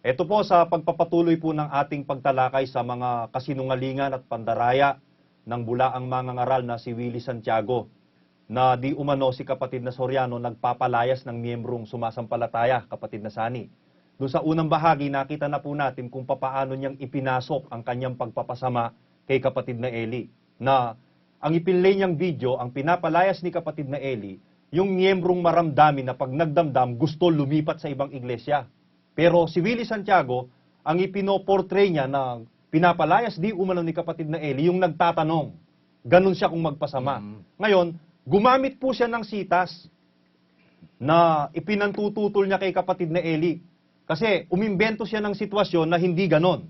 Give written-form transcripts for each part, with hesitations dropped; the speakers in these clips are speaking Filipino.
Ito po sa pagpapatuloy po ng ating pagtalakay sa mga kasinungalingan at pandaraya ng bulaang mangangaral na si Willie Santiago, na di umano si kapatid na Soriano nagpapalayas ng miyembrong sumasampalataya, kapatid na Sani. Doon sa unang bahagi, nakita na po natin kung papaano niyang ipinasok ang kanyang pagpapasama kay kapatid na Eli. Na ang ipinlay niyang video, ang pinapalayas ni kapatid na Eli, yung miyembrong maramdamin na pag nagdamdam gusto lumipat sa ibang iglesia. Pero si Willie Santiago, ang ipinoportray niya na pinapalayas di umano ni kapatid na Eli, yung nagtatanong. Ganun siya kung magpasama. Ngayon, gumamit po siya ng sitas na ipinantututol niya kay kapatid na Eli. Kasi umimbento siya ng sitwasyon na hindi ganon.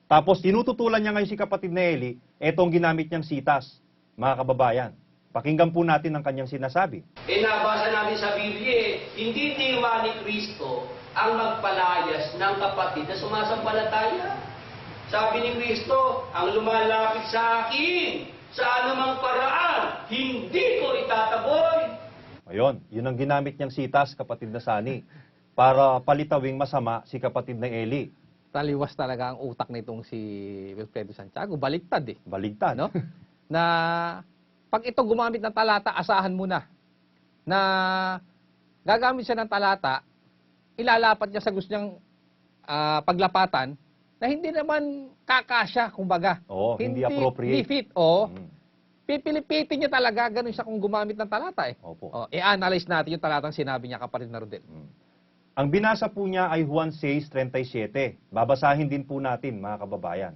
Tapos tinututulan niya ngayon si kapatid na Eli, etong ginamit niyang sitas, mga kababayan. Pakinggan po natin ang kanyang sinasabi. Nabasa natin sa Biblia, hindi diwa ni Kristo ang magpalayas ng kapatid na sumasampalataya. Sabi ni Kristo, ang lumalapit sa akin, sa anumang paraan, hindi ko itataboy. Ayun, yun ang ginamit niyang sitas, kapatid na Sani, para palitawing masama si kapatid na Eli. Taliwas talaga ang utak nitong si Wilfredo Santiago. Baliktad eh. Baligtad. No? Na pag ito gumamit ng talata, asahan mo na na gagamit siya ng talata, ilalapat niya sa gusto niyang paglapatan na hindi naman kakasya, kumbaga. Oo, hindi appropriate. Hindi fit. Pipilipitin niya talaga, ganun siya kung gumamit ng talata eh. Opo. I-analyze natin yung talatang sinabi niya, kapatid na Rodel. Ang binasa po niya ay Juan 6:37. Babasahin din po natin, mga kababayan.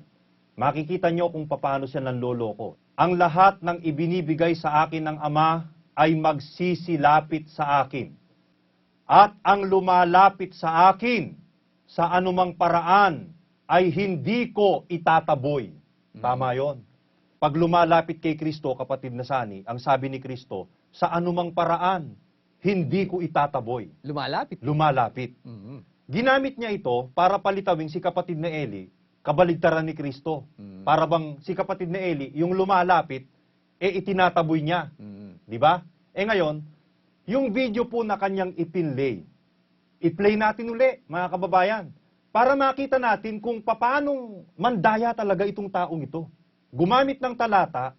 Makikita niyo kung paano siya nanloloko. Ang lahat ng ibinibigay sa akin ng Ama ay magsisilapit sa akin. At ang lumalapit sa akin sa anumang paraan ay hindi ko itataboy. Tama yon. Pag lumalapit kay Kristo, kapatid na Sani, ang sabi ni Kristo, sa anumang paraan, hindi ko itataboy. Lumalapit. Lumalapit. Ginamit niya ito para palitawing si kapatid na Eli, kabaligtaran ni Kristo. Para bang si kapatid na Eli, yung lumalapit, itinataboy niya. Di ba? Ngayon, yung video po na kanyang ipinlay, i-play natin uli, mga kababayan, para makita natin kung paanong mandaya talaga itong taong ito. Gumamit ng talata,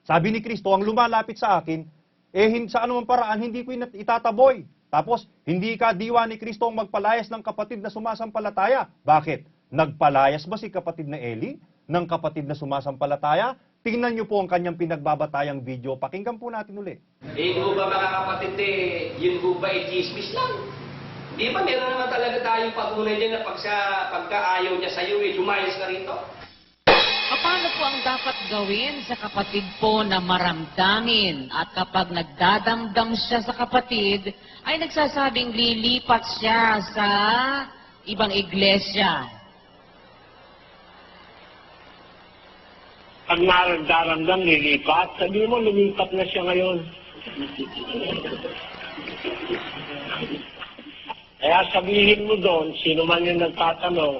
sabi ni Kristo, ang lumalapit sa akin, sa anumang paraan, hindi ko itataboy. Tapos, hindi ka diwa ni Kristo ang magpalayas ng kapatid na sumasampalataya. Bakit? Nagpalayas ba si kapatid na Eli ng kapatid na sumasampalataya? Tingnan niyo po ang kanyang pinagbabatayang video. Pakinggan po natin uli. Ho ba mga kapatid, yun ho ba chismis lang? Di ba meron naman talaga tayong patunay din na pagka-ayaw niya sa'yo, lumayas ka rito? Paano po ang dapat gawin sa kapatid po na maramdamin at kapag nagdadamdam siya sa kapatid, ay nagsasabing lilipat siya sa ibang iglesia? Pag nararamdam, lilipat. Sabi mo, lumipat na siya ngayon. Kaya sabihin mo doon, sino man yung nagtatanong,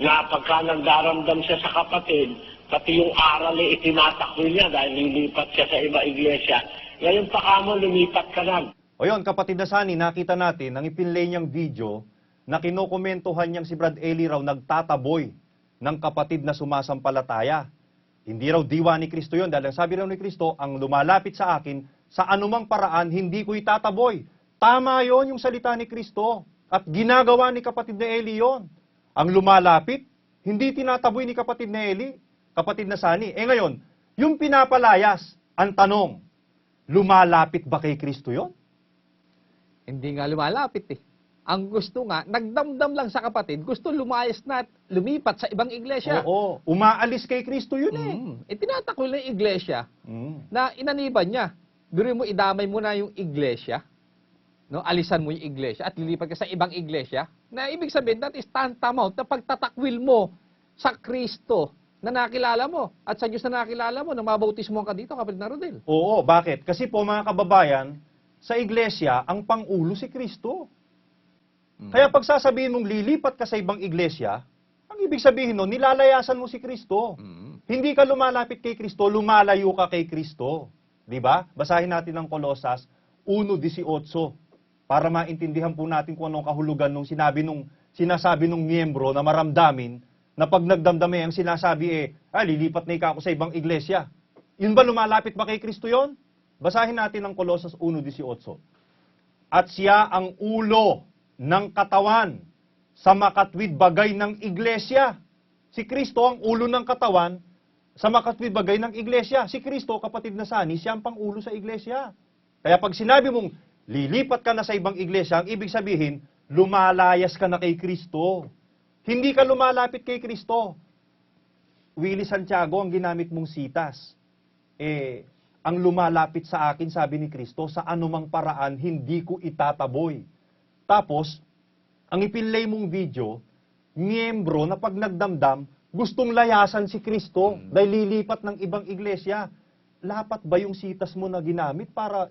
na pagka nagdaramdam siya sa kapatid, pati yung aral ay itinatakbo niya dahil lilipat siya sa iba iglesia. Ngayon pa kamo, lumipat ka na. O yun, kapatid na Sani, nakita natin ang ipinlay niyang video na kinokomentuhan niyang si Brad Eli raw nagtataboy ng kapatid na sumasampalataya. Hindi raw diwa ni Kristo yun, dahil ang sabi raw ni Kristo, ang lumalapit sa akin, sa anumang paraan, hindi ko itataboy. Tama yon yung salita ni Kristo. At ginagawa ni kapatid na Eli yon. Ang lumalapit, hindi tinataboy ni kapatid na Eli, kapatid na Sani. Ngayon, yung pinapalayas, ang tanong, lumalapit ba kay Kristo yon? Hindi nga lumalapit eh. Ang gusto nga, nagdamdam lang sa kapatid, gusto lumayas na at lumipat sa ibang iglesia. Oo, umaalis kay Kristo yun eh. Tinatakbo lang yung iglesia na inaniban niya. Biro mo, idamay mo na yung iglesia. No? Alisan mo yung iglesia at lilipat ka sa ibang iglesia. Na ibig sabihin, that is tantamount na pagtatakwil mo sa Kristo na nakilala mo at sa Diyos na nakilala mo na mabautismo ka dito, kapatid na Rodel. Oo, bakit? Kasi po mga kababayan, sa iglesia, ang pangulo si Kristo. Kaya pag sasabihin mong lilipat ka sa ibang iglesia, ang ibig sabihin nun, nilalayasan mo si Kristo. Hindi ka lumalapit kay Kristo, lumalayo ka kay Kristo. Diba? Basahin natin ang Kolosas 1:18 para maintindihan po natin kung anong kahulugan nung sinabi nung sinasabi ng miyembro na maramdamin na pag nagdamdam ang sinasabi lilipat na ikaw sa ibang iglesia. Yun ba lumalapit ba kay Kristo yon? Basahin natin ang Colosas 1:18. At siya ang ulo ng katawan sa makatwid bagay ng iglesia. Si Kristo ang ulo ng katawan sa makatwid bagay ng iglesia. Si Kristo, kapatid na sani, siya ang pangulo sa iglesia. Kaya pag sinabi mong lilipat ka na sa ibang iglesia, ang ibig sabihin, lumalayas ka na kay Kristo. Hindi ka lumalapit kay Kristo. Willie Santiago, ang ginamit mong sitas. Ang lumalapit sa akin, sabi ni Kristo, sa anumang paraan, hindi ko itataboy. Tapos, ang ipinlay mong video, miyembro na pag nagdamdam, gustong layasan si Kristo dahil lilipat ng ibang iglesia. Lapat ba yung sitas mo na ginamit para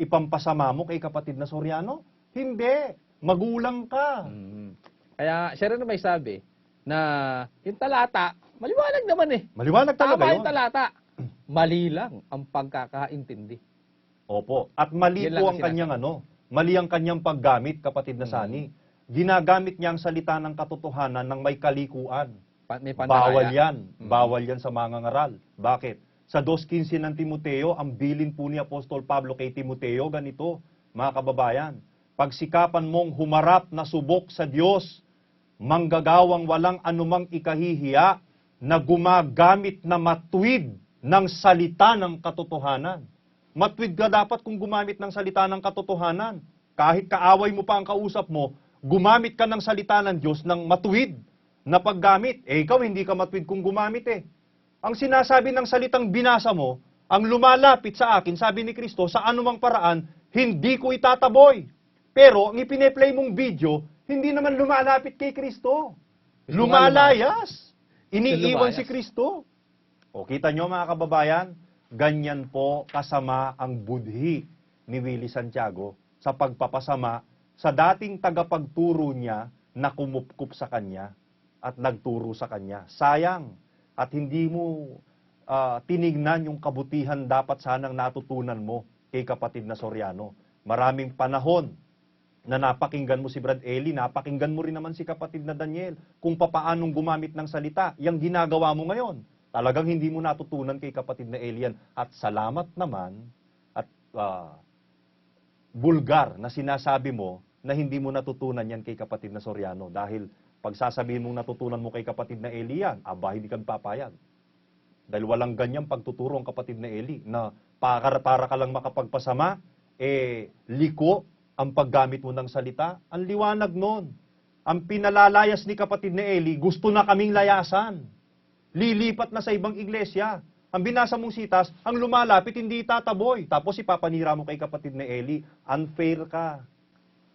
ipampasama mo kay kapatid na Soriano? Hindi. Magulang ka. Kaya siya rin may sabi na yung talata, maliwanag naman eh. Maliwanag talaga Tama yun. yung talata. Mali lang ang pagkakaintindi. Opo. At mali Yan lang po ang ang kanyang mali ang kanyang paggamit, kapatid na Sani. Ginagamit niya ang salita ng katotohanan ng may kalikuan. May pandaraya. Bawal yan. Bawal yan sa mga ngaral. Bakit? Sa 2:15 ng Timoteo, ang bilin po ni Apostol Pablo kay Timoteo, ganito, mga kababayan, pagsikapan mong humarap na subok sa Diyos, manggagawang walang anumang ikahihiya na gumagamit na matwid ng salita ng katotohanan. Matwid ka dapat kung gumamit ng salita ng katotohanan. Kahit kaaway mo pa ang kausap mo, gumamit ka ng salita ng Diyos ng matuwid na paggamit. Ikaw hindi ka matuwid kung gumamit Ang sinasabi ng salitang binasa mo, ang lumalapit sa akin, sabi ni Kristo, sa anumang paraan, hindi ko itataboy. Pero ang ipine-play mong video, hindi naman lumalapit kay Kristo. Lumalayas. Iniiwan si Kristo. O kita nyo mga kababayan, ganyan po kasama ang budhi ni Willie Santiago sa pagpapasama sa dating tagapagturo niya na kumupkup sa kanya at nagturo sa kanya. Sayang at hindi mo tinignan yung kabutihan dapat sanang natutunan mo kay kapatid na Soriano. Maraming panahon na napakinggan mo si Brad Eli, napakinggan mo rin naman si kapatid na Daniel kung papaanong gumamit ng salita. Yang ginagawa mo ngayon, talagang hindi mo natutunan kay kapatid na Elian. At salamat naman at bulgar na sinasabi mo na hindi mo natutunan yan kay kapatid na Soriano. Dahil pag sasabihin mong natutunan mo kay kapatid na Eli yan, hindi ka papayag. Dahil walang ganyang pagtuturo ang kapatid na Eli na para ka lang makapagpasama, liko ang paggamit mo ng salita. Ang liwanag nun. Ang pinalalayas ni kapatid na Eli, gusto na kaming layasan. Lilipat na sa ibang iglesia. Ang binasa mong sitas, ang lumalapit hindi tataboy. Tapos ipapanira mo kay kapatid na Eli, unfair ka.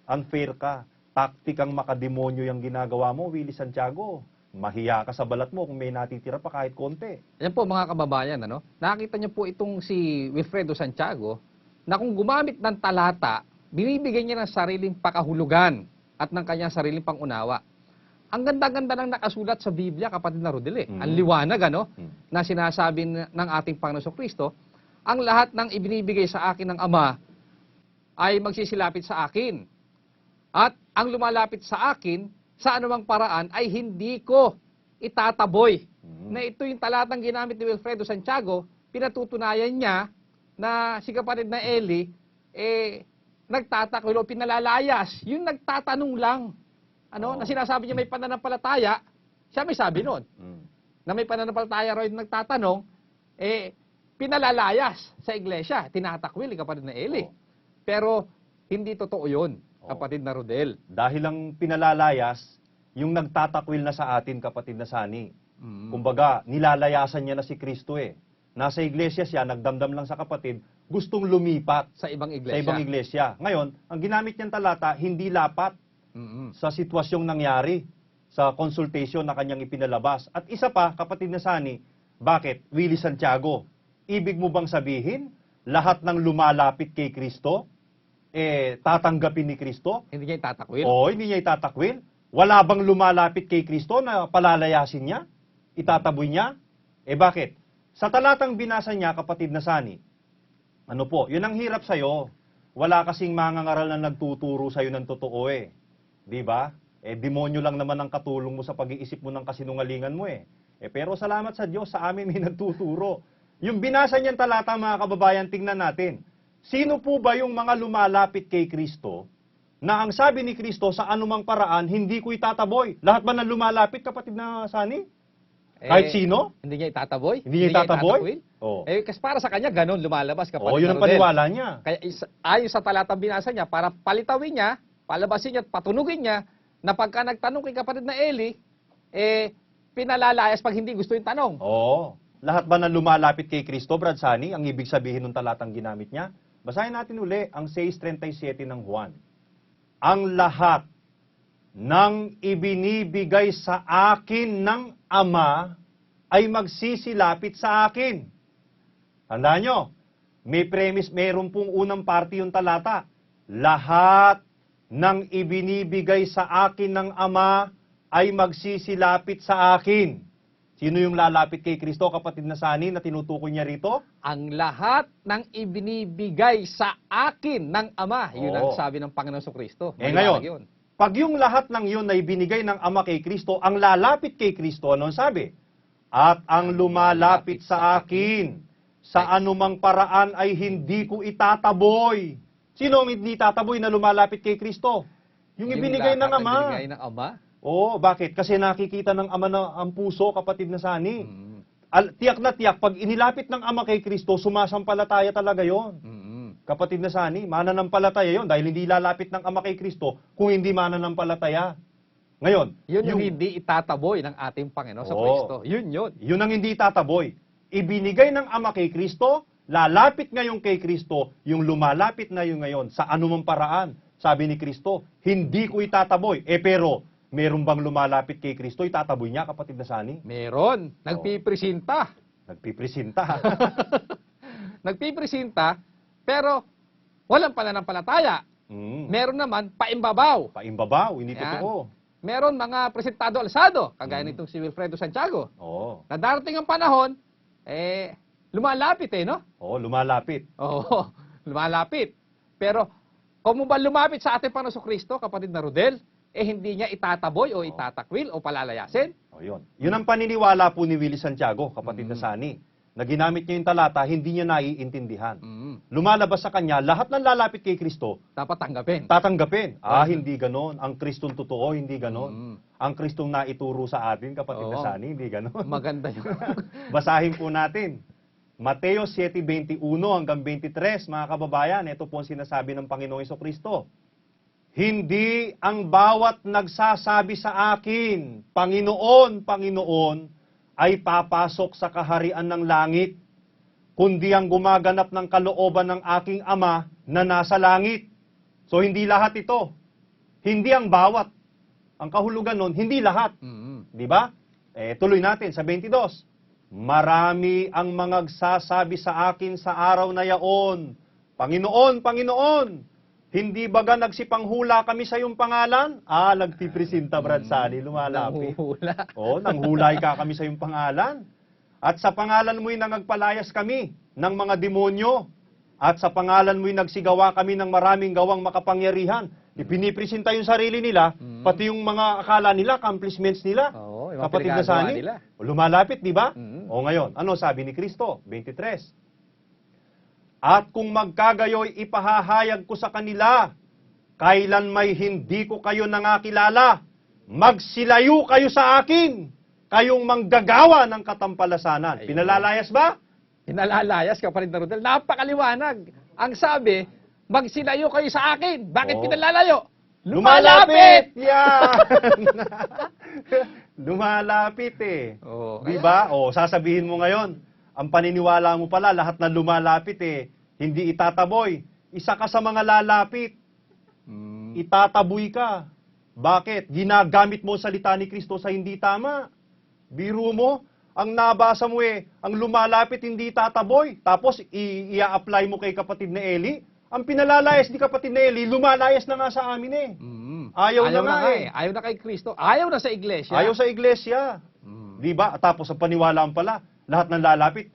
Unfair ka. Taktikang makademonyo yung ginagawa mo, Willie Santiago. Mahiya ka sa balat mo kung may natitira pa kahit konti. Yan po mga kababayan, nakita niyo po itong si Wilfredo Santiago na kung gumamit ng talata, binibigyan niya ng sariling pakahulugan at ng kanyang sariling pangunawa. Ang ganda-ganda ng nakasulat sa Biblia, kapatid na Rodel. Ang liwanag, na sinasabi ng ating Panginoon Kristo, ang lahat ng ibinibigay sa akin ng Ama ay magsisilapit sa akin. At ang lumalapit sa akin, sa anumang paraan, ay hindi ko itataboy. Na ito yung talatang ginamit ni Wilfredo Santiago, pinatutunayan niya na si kapatid na Eli, nagtatakwil o pinalalayas. Yung nagtatanong lang. Na sinasabi niya may pananampalataya, siya may sabi nun. Na may pananampalataya raw yung nagtatanong, pinalalayas sa iglesia. Tinatakwil, kapatid na Eli. Pero, hindi totoo yun, kapatid na Rodel. Dahil ang pinalalayas, yung nagtatakwil na sa atin, kapatid na Sani. Kumbaga, nilalayasan niya na si Kristo Nasa iglesia siya, nagdamdam lang sa kapatid, gustong lumipat Sa ibang iglesia. sa ibang iglesia. Ngayon, ang ginamit niyang talata, hindi lapat sa sitwasyong nangyari, sa consultation na kanyang ipinalabas. At isa pa, kapatid na Sani, bakit? Willie Santiago, ibig mo bang sabihin, lahat ng lumalapit kay Kristo, tatanggapin ni Kristo? Hindi niya itatakwil. Oo, hindi niya itatakwil. Wala bang lumalapit kay Kristo na palalayasin niya? Itataboy niya? Bakit? Sa talatang binasa niya, kapatid na Sani, yun ang hirap sa'yo. wala kasing mangangaral na nagtuturo sa'yo ng totoo eh. Di ba? Demonyo lang naman ang katulong mo sa pag-iisip mo ng kasinungalingan mo eh. Pero salamat sa Diyos, sa amin may nagtuturo. Yung binasa niyang talata, mga kababayan, tingnan natin. Sino po ba yung mga lumalapit kay Kristo na ang sabi ni Kristo sa anumang paraan, hindi ko itataboy? Lahat ba na lumalapit, kapatid na Sani? Kahit sino? Hindi niya itataboy? Hindi niya itataboy? itatakwil? Oo. Kasi para sa kanya, ganun lumalabas kapatid Oo, yun ang na Rodel. paniwala niya. Kaya ayon sa talatang binasa niya, para palitawin niya, palabasin niya at patunugin niya, na pagka nagtanong kay kapatid na Eli, pinalalayas pag hindi gusto yung tanong. Oo. Lahat ba na lumalapit kay Kristo, Brad Sani? Ang ibig sabihin ng talatang ginamit niya? Basahin natin uli ang 6:37 ng Juan. Ang lahat ng ibinibigay sa akin ng Ama ay magsisilapit sa akin. Tandaan nyo, may premise, mayroon pong unang parte yung talata. Lahat ng ibinibigay sa akin ng Ama ay magsisilapit sa akin. Sino yung lalapit kay Kristo, kapatid na Sani, na tinutukoy niya rito? Ang lahat ng ibinibigay sa akin ng Ama. Yun ang Oo. sabi ng Panginoon Kristo. Ngayon, pag yung lahat ng yun na ibinigay ng Ama kay Kristo, ang lalapit kay Kristo, ano ang sabi? At ang lumalapit sa akin, sa anumang paraan ay hindi ko itataboy. Sino ang hindi tataboy na lumalapit kay Kristo? Yung ibinigay ng Ama. Ibinigay ng Ama. Oo, bakit? Kasi nakikita ng Ama na ang puso, kapatid na Sani. Mm. Tiyak na tiyak, pag inilapit ng Ama kay Kristo, sumasampalataya talaga yon. Kapatid na Sani, mananampalataya yon dahil hindi lalapit ng Ama kay Kristo kung hindi mananampalataya. Ngayon, Yun yung hindi itataboy ng ating Panginoon sa Oo. Kristo. Yun yun. yun ang hindi tataboy. Ibinigay ng Ama kay Kristo, lalapit ngayon kay Kristo, yung lumalapit na yun ngayon sa anumang paraan. Sabi ni Kristo, hindi ko itataboy. Pero, meron bang lumalapit kay Kristo, itataboy niya, kapatid na Sani? Meron. Nagpipresinta. Nagpipresinta. Nagpipresinta, pero walang pananampalataya. Meron naman paimbabaw. Paimbabaw, hindi Yan. totoo. Meron mga presentado alsado, kagaya nitong si Wilfredo Santiago. Oo. Na darating ang panahon, lumalapit no? Oo, lumalapit. Oo, lumalapit. Pero kung mo ba lumapit sa ating Panginoon Kristo, kapatid na Rodel, hindi niya itataboy o itatakwil o palalayasin. O yun. Yun ang paniniwala po ni Willie Santiago, kapatid na Sani. Na ginamit niya yung talata, hindi niya naiintindihan. Lumalabas sa kanya, lahat ng lalapit kay Kristo, Dapat tanggapin. tatanggapin. Hindi ganon. Ang Kristong totoo, hindi ganon. Ang Kristong naituro sa atin, kapatid na Oo. Sani, hindi ganon. Maganda yun. Basahin po natin. Mateo 7:21 hanggang 23, mga kababayan, ito po ang sinasabi ng Panginoong Kristo. Hindi ang bawat nagsasabi sa akin, Panginoon, Panginoon, ay papasok sa kaharian ng langit, kundi ang gumaganap ng kalooban ng aking Ama na nasa langit. So hindi lahat ito. Hindi ang bawat. Ang kahulugan nun, hindi lahat. Di ba? Tuloy natin sa 22. Marami ang mga nagsasabi sa akin sa araw na yaon, Panginoon, Panginoon, hindi baga nagsipanghula kami sa iyong pangalan? Nagpipresinta, Brad Sani, lumalapit. Nanguhula. Nanghulay ka kami sa iyong pangalan. At sa pangalan mo'y nangagpalayas kami ng mga demonyo. At sa pangalan mo'y nagsigawa kami ng maraming gawang makapangyarihan. Ipinipresenta yung sarili nila, pati yung mga akala nila, accomplishments nila. Oo, yung mga Kapatid na pinagagawa Sani, nila. lumalapit, di ba? Mm. Ngayon, ano sabi ni Kristo? 23. At kung magkagayoy, ipahahayag ko sa kanila, kailan may hindi ko kayo nangakilala, magsilayo kayo sa akin, kayong manggagawa ng katampalasanan. Ayun. Pinalalayas ba? Pinalalayas, kapatid na Rodel. Napakaliwanag. Ang sabi, magsilayo kayo sa akin. Bakit Oo. pinalalayo? Lumalapit! Yan! Lumalapit Oo. Di ba? Sasabihin mo ngayon, ang paniniwala mo pala, lahat na lumalapit hindi itataboy. Isa ka sa mga lalapit. Itataboy ka. Bakit? Ginagamit mo ang salita ni Kristo sa hindi tama. Biro mo, ang nabasa mo ang lumalapit hindi tataboy. Tapos i-apply mo kay kapatid na Eli. Ang pinalalayas ni kapatid na Eli, lumalayas na nga sa amin Ayaw na nga Ayaw na kay Kristo. Ayaw na sa iglesia. Ayaw sa iglesia. Di ba? Tapos ang paniwalaan pala, lahat ng lalapit,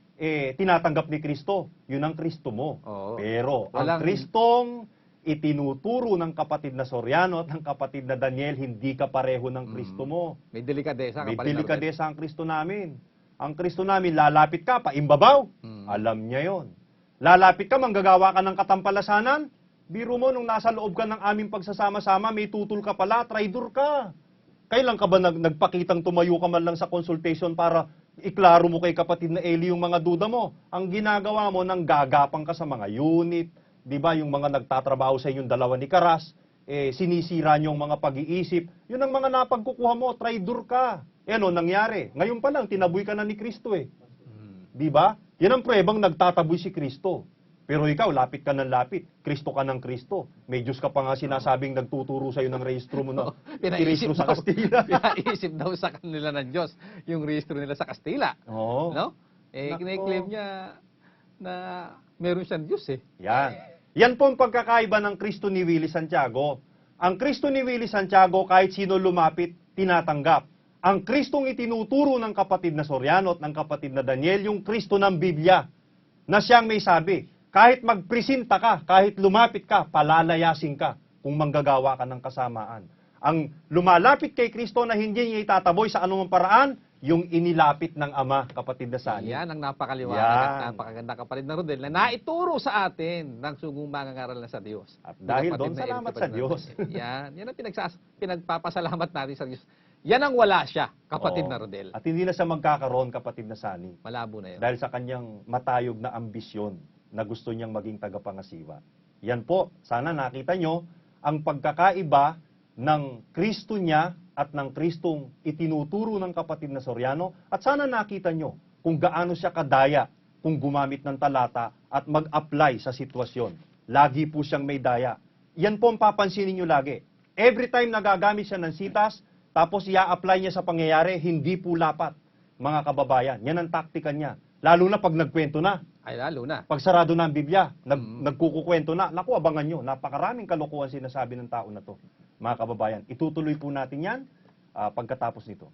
tinatanggap ni Kristo. Yun ang Kristo mo. Oo. Pero ang Walang- Kristong itinuturo ng kapatid na Soriano at ng kapatid na Daniel, hindi ka pareho ng Kristo mo. May delikadesa. May kapatid na Rodel. delikadesa ang Kristo namin. Ang Kristo namin, lalapit ka, paimbabaw. Alam niya yon. Lalapit ka, manggagawa ka ng katampalasanan. Biro mo, nung nasa loob ka ng aming pagsasama-sama, may tutol ka pala, traidor ka. Kailan ka ba nagpakitang tumayo ka man lang sa consultation para iklaro mo kay kapatid na Eli yung mga duda mo? Ang ginagawa mo, nang gagapang ka sa mga unit, di ba, yung mga nagtatrabaho sa inyong dalawa ni Karas, sinisira niyo ang mga pag-iisip. Yun ang mga napagkukuha mo, traidor ka. Ano nangyari? Ngayon pa lang, tinaboy ka na ni Kristo eh. Di ba? Yan ang pruebang nagtataboy si Kristo. Pero ikaw, lapit ka ng lapit. Kristo ka ng Kristo. May Diyos ka pa nga sinasabing nagtuturo sa'yo ng rehistro mo na Pinaisip rehistro sa daw- Kastila. Pinaisip daw sa kanila ng Diyos yung rehistro nila sa Kastila. Oo. No? Nako. Kine-claim niya na meron siyang Diyos eh. Yan. Yan po ang pagkakaiba ng Kristo ni Willie Santiago. Ang Kristo ni Willie Santiago, kahit sino lumapit, tinatanggap. Ang Kristong itinuturo ng kapatid na Soriano at ng kapatid na Daniel, yung Kristo ng Biblia, na siyang may sabi, kahit magpresenta ka, kahit lumapit ka, palalayasin ka kung manggagawa ka ng kasamaan. Ang lumalapit kay Kristo na hindi niya itataboy sa anumang paraan, yung inilapit ng Ama, kapatid na Sani. Yan ang napakaliwanag Yan. at napakaganda kapatid na Rodel na naituro sa atin ng sugong mangangaral na sa Diyos. At dahil Kapatid doon, na salamat kapatid sa na Diyos. Rodel. Yan ang pinagpapasalamat natin sa Diyos. Yan ang wala siya, kapatid Oo. na Rodel. At hindi na siya magkakaroon, kapatid na Sani. Malabo na yun. Dahil sa kanyang matayog na ambisyon na gusto niyang maging tagapangasiwa. Yan po, sana nakita nyo ang pagkakaiba ng Kristo niya at ng Kristong itinuturo ng kapatid na Soriano, at sana nakita nyo kung gaano siya kadaya kung gumamit ng talata at mag-apply sa sitwasyon. Lagi po siyang may daya. Yan po ang papansinin nyo lagi. Every time nagagamit siya ng sitas, tapos i-apply niya sa pangyayari, hindi po lapat, mga kababayan. Yan ang taktika niya. Lalo na pag nagkwento na. Ay, lalo na. Pag sarado na ang Biblia, nagkukukwento na. Naku, abangan nyo. Napakaraming kalokohan sinasabi ng tao na to. Mga kababayan, itutuloy po natin yan pagkatapos nito.